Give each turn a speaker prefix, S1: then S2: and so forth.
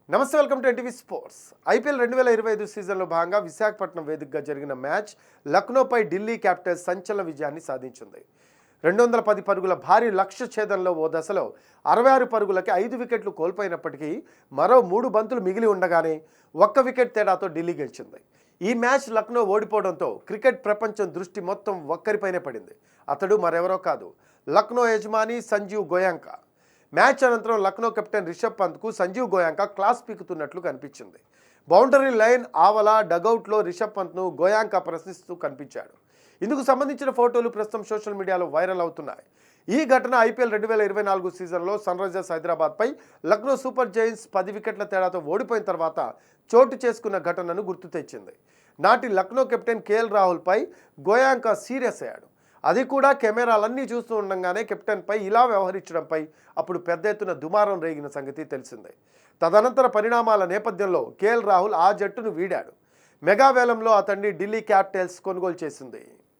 S1: నమస్తే, welcome to NTV sports. IPL 2025 సీజన్లో భాగంగా విశాఖపట్నం వేదికగా జరిగిన మ్యాచ్ లక్నోపై ఢిల్లీ క్యాపిటల్స్ సంచలన విజయాన్ని సాధించింది. 210 పరుగుల భారీ లక్ష్య ఛేదంలో ఓ దశలో 66 పరుగులకి 5 వికెట్లు కోల్పోయినప్పటికీ మరో 3 బంతులు మిగిలి ఉండగానే 1 వికెట్ తేడాతో ఢిల్లీ గెలిచింది. ఈ మ్యాచ్ లక్నో ఓడిపోవడంతో క్రికెట్ ప్రపంచం దృష్టి మొత్తం ఒక్కరిపైనే పడింది. అతడు మరెవరో కాదు, లక్నో యజమాని సంజీవ్ గోయాంకా. మ్యాచ్ అనంతరం లక్నో కెప్టెన్ రిషబ్ పంత్కు సంజీవ్ గోయాంకా క్లాస్ పీకుతున్నట్లు కనిపించింది. బౌండరీ లైన్ ఆవల డగౌట్లో రిషబ్ పంత్ను గోయాంకా ప్రశ్నిస్తూ కనిపించాడు. ఇందుకు సంబంధించిన ఫోటోలు ప్రస్తుతం సోషల్ మీడియాలో వైరల్ అవుతున్నాయి. ఈ ఘటన ఐపీఎల్ 2024 సీజన్లో సన్ రైజర్స్ హైదరాబాద్పై లక్నో సూపర్ జైంట్స్ 10 వికెట్ల తేడాతో ఓడిపోయిన తర్వాత చోటు చేసుకున్న ఘటనను గుర్తు తెచ్చింది. నాటి లక్నో కెప్టెన్ కేఎల్ రాహుల్పై గోయాంకా సీరియస్ అయ్యాడు. అది కూడా కెమెరాలన్నీ చూస్తూ ఉండగానే కెప్టెన్పై ఇలా వ్యవహరించడంపై అప్పుడు పెద్ద ఎత్తున దుమారం రేగిన సంగతి తెలిసిందే. తదనంతర పరిణామాల నేపథ్యంలో కేఎల్ రాహుల్ ఆ జట్టును వీడాడు. మెగా వేలంలో అతన్ని ఢిల్లీ క్యాపిటల్స్ కొనుగోలు చేసింది.